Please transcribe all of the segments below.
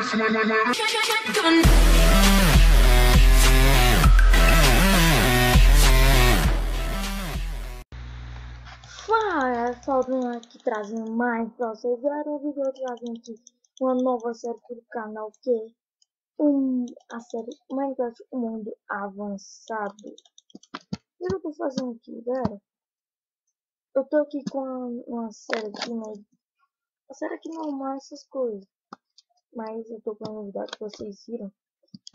Fala, Falcão aqui trazendo mais pra vocês. Era um vídeo trazendo aqui uma nova série pro canal, que é a série Minecraft Mundo Avançado. O que eu tô fazendo aqui, galera? Eu tô aqui com uma série aqui, mas a série aqui não é essas coisas. Mas eu tô com uma novidade que vocês viram,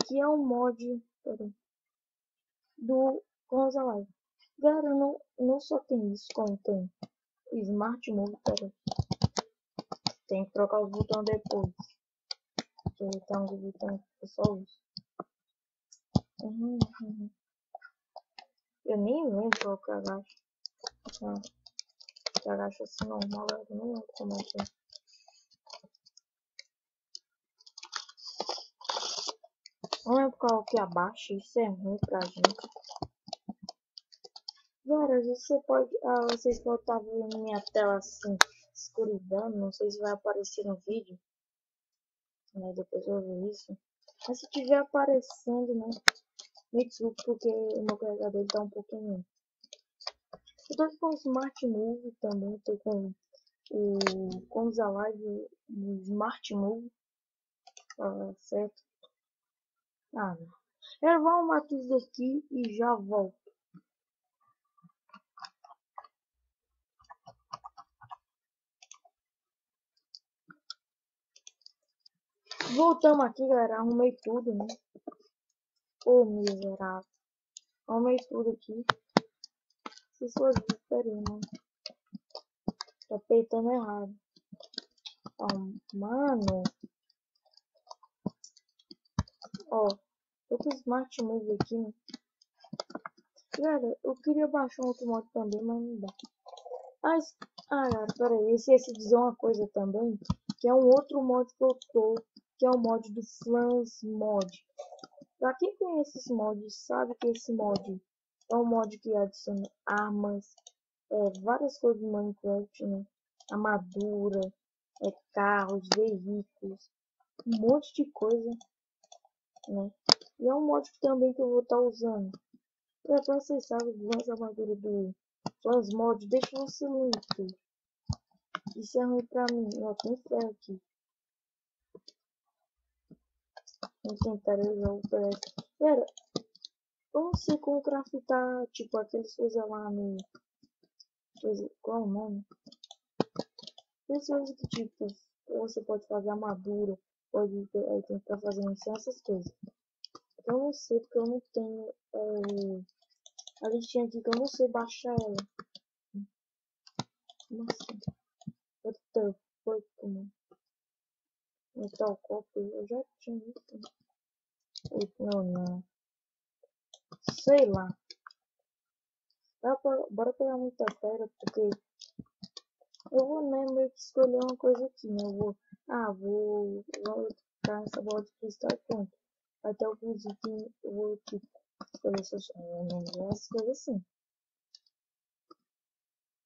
que é um mod do Conza Live. Galera, não só tem isso, como tem Smart Move, tem que trocar os botões depois. Que tem um botão que eu só uso. Eu nem lembro qual que agacha. Que agacha assim normal, eu não lembro como é que é. Não lembro qual que abaixa, isso é ruim pra gente. Galera, vocês podem estar vendo minha tela assim, escuridão, não sei se vai aparecer no vídeo, né, depois eu ver isso. Mas se tiver aparecendo, né, me desculpe porque o meu carregador tá um pouquinho. Eu tô com o Smart Move também, tô com o Conza Live no Smart Move, certo? Não. Eu vou arrumar tudo aqui e já volto. Voltamos aqui, galera. Arrumei tudo, né? Ô, miserável. Arrumei tudo aqui. Se for diferente, né? Tô apertando errado. Mano. Ó. Tô com o Smart Move aqui, né? Galera, eu queria baixar um outro mod também, mas não dá. Mas, galera, peraí. Esqueci de dizer uma coisa também. Que é um outro mod que eu tô. Que é o mod do Flans Mod. Pra quem conhece esse mod, sabe que esse mod é um mod que adiciona armas, várias coisas do Minecraft, né? Armadura, carros, veículos, um monte de coisa, né? E é um mod também que eu vou estar usando. Pra vocês sabem, essa armadura do Flans Mod, deixa você no YouTube. Isso é ruim pra mim, ó, tem ferro aqui. Vou tentar usar o PS. Pera, eu não sei como craftar, tipo, aqueles coisas lá no... Qual o nome? Pessoas que, tipo, você pode fazer armadura, pode tentar fazer missão, essas coisas. Eu não sei, porque eu não tenho a listinha aqui, que eu não sei baixar ela. Como assim? What the fuck, mano? Metal Copper, eu já tinha visto. Não. Sei lá. Bora pegar muita pedra, porque eu vou, né, meio que escolher uma coisa aqui, né? Vou ficar nessa bola de cristal e pronto. Até o vídeo que eu vou, tipo, escolher essas coisas assim.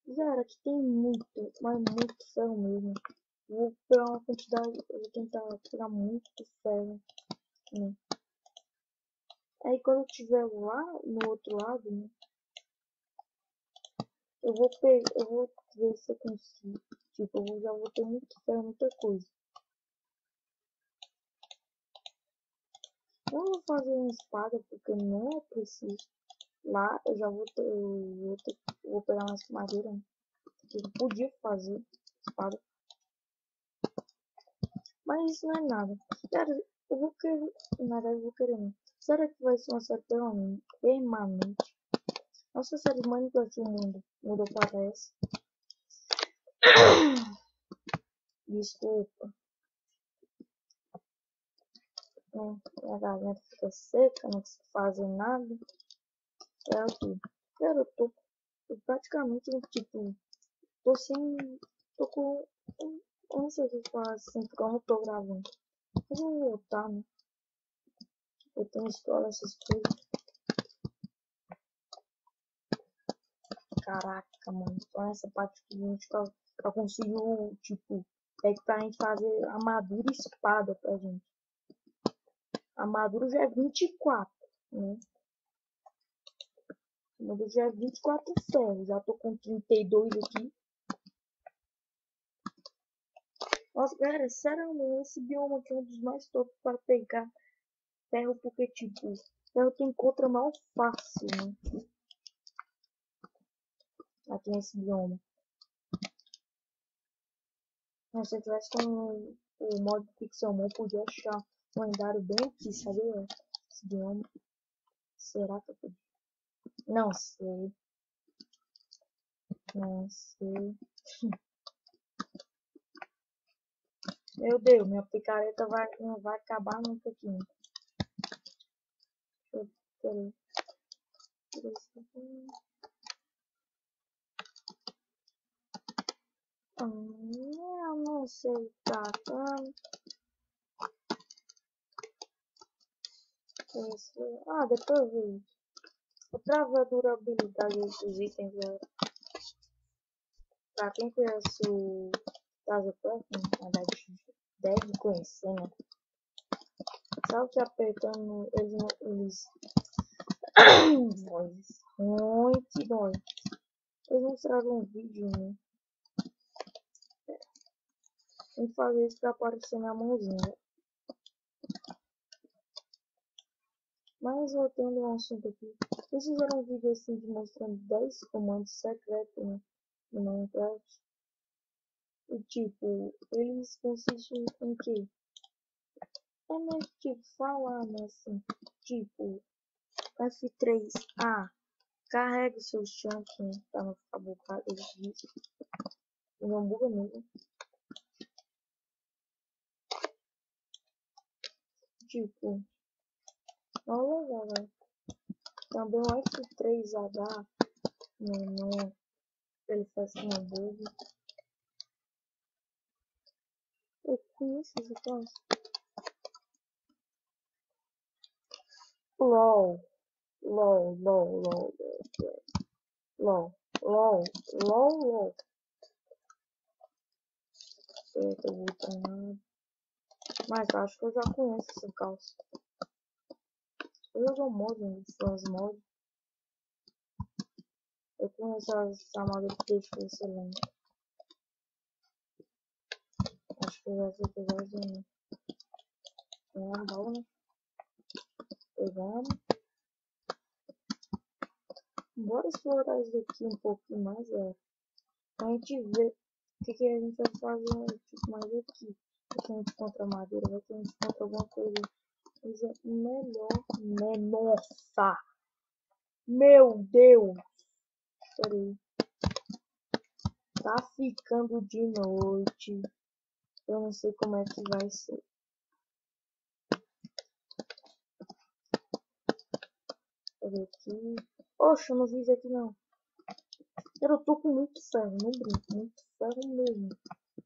Galera, aqui tem muito, mas muito ferro mesmo. Vou pegar uma quantidade, eu vou tentar pegar muito ferro, né? Aí quando eu estiver lá no outro lado, né? Eu vou ver se eu consigo. Tipo, eu já vou ter muito ferro, muita coisa. Eu vou fazer uma espada porque não é preciso. Lá eu já vou ter, vou pegar mais madeira, né? Que eu podia fazer espada. Mas isso não é nada. Cara, eu vou querer. Nada, eu vou querer não. Será que vai ser uma série permanente? Nossa série Minecraft Mundo mudou para essa. Desculpa. A garganta fica seca, não consigo fazer nada. É tudo. Cara, eu praticamente, tipo, tô sem. Tô com. Eu não sei o que falar assim, porque eu não tô gravando. Mas eu vou voltar, né? Eu tenho escola, essas coisas. Caraca, mano. Só essa parte que a gente conseguiu, tipo, pra gente fazer armadura e espada pra gente. A armadura já é 24, né? A armadura já é 24 ferros. Já tô com 32 aqui. Nossa, galera, sério, esse bioma aqui é um dos mais top para pegar ferro, porque, tipo, ferro tu encontra mal fácil, né? Aqui nesse bioma. Mas se eu tivesse com o modo Pixelmon, podia achar um lendário bem aqui, sabe? Esse bioma. Será que eu podia? Não sei. Não sei. Meu Deus, minha picareta não vai acabar nunca aqui. Peraí. Eu não sei tratando. Depois eu vi. Eu travo a durabilidade desses itens. Pra quem conhece o Tazo Craft, na verdade, deve conhecer, né? Só que apertando eles muito dói. Eles mostraram um vídeo, né? Tem que fazer isso pra aparecer na mãozinha. Mas voltando ao assunto aqui. Eles fizeram um vídeo assim de mostrando 10 comandos secretos, né, no Minecraft. E tipo, eles consistem em quê? É mesmo tipo falar, né, assim. Tipo, F3A. Carrega o seu chunk, né, pra não ficar bugado, eles dizem. E não buga mesmo. Tipo, olha legal, velho. Também o F3H, né, ele faz com uma bug. Eu conheço esse troço. LOL, LOL, LOL, LOL, LOL, LOL, LOL, LOL. Eita, eu vou treinar. Mas eu acho que eu já conheço esse calço. Eu jogo mod, né? Fãs mod. Eu conheço as chamadas de texto excelente. Acho que eu já sei que eu já usei. Pegando baú, né? Pegando. Bora explorar isso aqui um pouquinho mais, velho. Pra gente ver o que a gente vai fazer tipo, mais aqui. Se a gente encontra madeira, vai que a gente encontra alguma coisa melhor. Nossa! Meu Deus! Peraí. Tá ficando de noite. Eu não sei como é que vai ser. Deixa eu ver aqui. Oxe, eu não vi isso aqui não. Eu tô com muito ferro, não brinco. Muito ferro mesmo.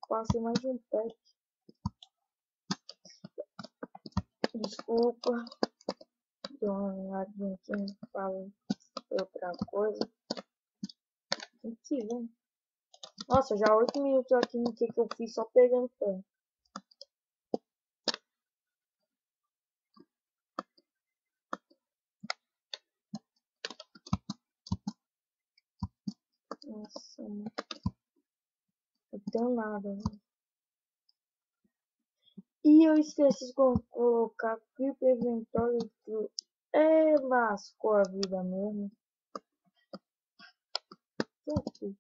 Passei mais de um pack. Desculpa. Deu uma olhadinha aqui, não falo outra coisa. Tem que ver. Nossa, já 8 minutos aqui no que eu fiz só pegando ferro. Nossa, não tenho nada, né? E eu esqueci de colocar Creep Inventory True. Lascou a vida mesmo. Aqui.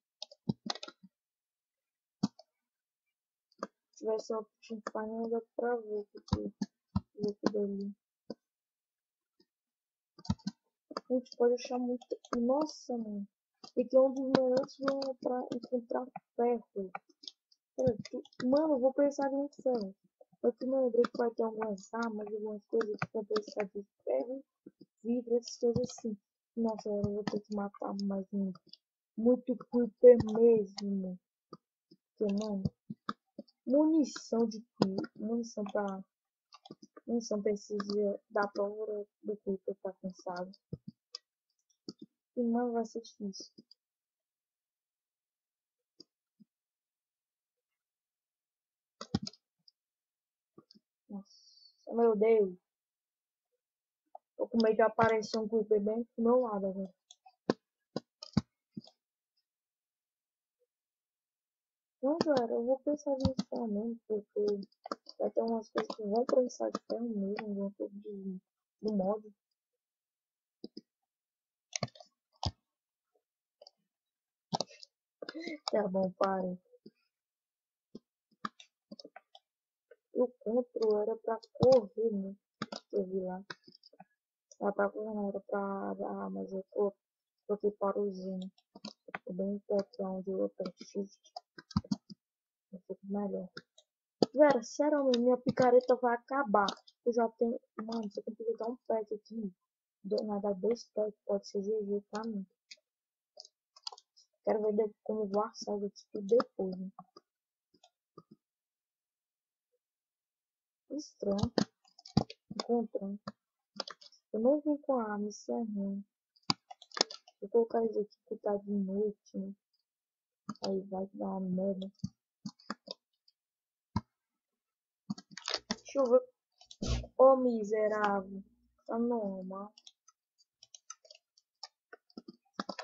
Se tivesse uma Option Find, dá pra ver tudo ali. A gente pode achar muito. Nossa, mano. Esse é um dos melhores pra encontrar ferro. Mano, eu vou precisar de muito ferro. Eu que me lembrei que vai ter algumas armas, algumas coisas que vão precisar de ferro, vidro, essas coisas assim. Nossa, eu vou ter que matar mais um. Muito creeper mesmo. Porque, mano, munição de creeper, munição precisa da pólvora do creeper tá cansado. E, mano, vai ser difícil. Nossa, meu Deus. Tô com medo de aparecer um creeper bem do meu lado agora. Não, galera, eu vou pensar nisso também, porque vai ter umas coisas que vão precisar de ferro mesmo, alguma coisa do mod. Tá bom, pare. O controle era pra correr, né? Eu vi lá. Era pra correr, não era pra dar, mas eu coloquei para o zoom. Ficou bem perto onde eu aperto shift. Eu fico melhor. Galera, sério, minha picareta vai acabar. Eu já tenho. Mano, você tem que botar um pet aqui. Nada, 2 pets, pode ser GG pra mim. Quero ver como vou assar isso tudo depois, né? Estranho. Encontrando. Eu não vim com a arma, isso é ruim. Vou colocar isso aqui que tá de noite, né? Aí vai dar uma merda. Deixa eu ver. Ô, miserável. Tá normal.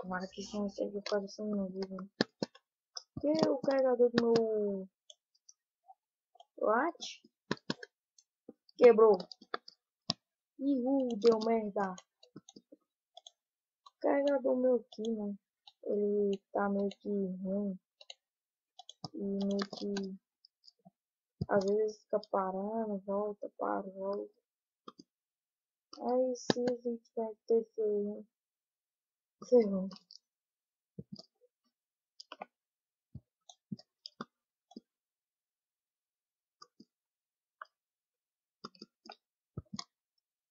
Tomara que isso não seja aparecendo no vídeo. Que o carregador do meu What? Quebrou. Deu merda. O carregador meu aqui, né? Ele tá meio que ruim. E meio que às vezes fica parando, volta, para, volta. Aí se a gente vai ter ferro. Ferrou.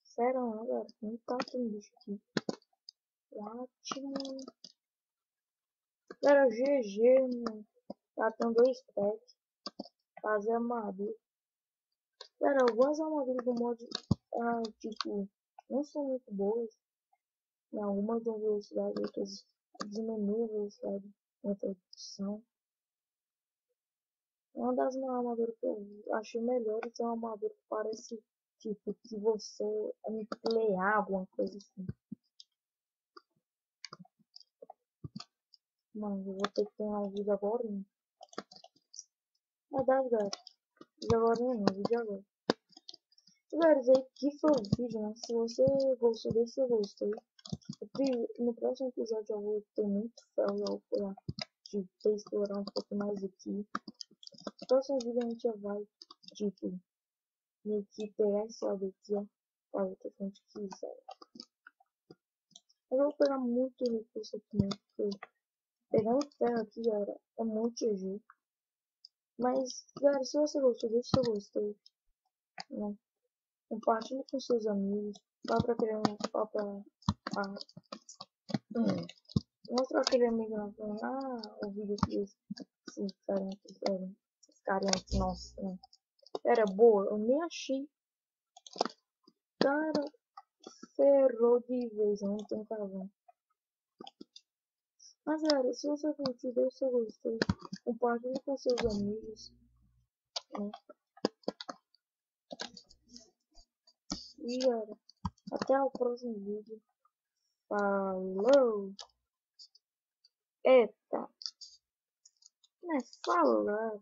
Sério, não, galera. Não tá tendo bicho aqui. Ótimo. Galera, GG, mano. Tá tendo 2 packs. Fazer armadura. Galera, algumas armaduras do mod, tipo, não são muito boas. Algumas dão velocidade, outras diminuem a velocidade na produção. Uma das armaduras que eu achei melhores é uma armadura que parece tipo que você emplear alguma coisa assim. Mano, eu vou ter que ter um vídeo agora. Verdade, galera. Vídeo agora não, vídeo agora. Galera, isso aí que foi o vídeo, né? Se você gostou desse, eu gostei. No próximo episódio eu vou ter muito ferro, eu vou ter explorar um pouco mais aqui. No próximo vídeo a gente já vai, tipo, meio que pegar esse lado aqui, ó, para o que a gente quiser. Eu vou pegar muito recurso aqui, né? Porque pegando ferro aqui, galera, é muito GG. Mas, galera, se você gostou, deixa seu gostei, né? Compartilhe com seus amigos. Vá pra aquele mostra aquele amigo lá falando, o vídeo que esse carinha aqui, nossa, né? Era boa, eu nem achei. Cara, ferrou de vez, eu não tenho carvão. Mas galera, se você curtiu, deixa seu gostei, compartilhe com seus amigos, né? E galera, até o próximo vídeo. Falou! Eita! Não é falar.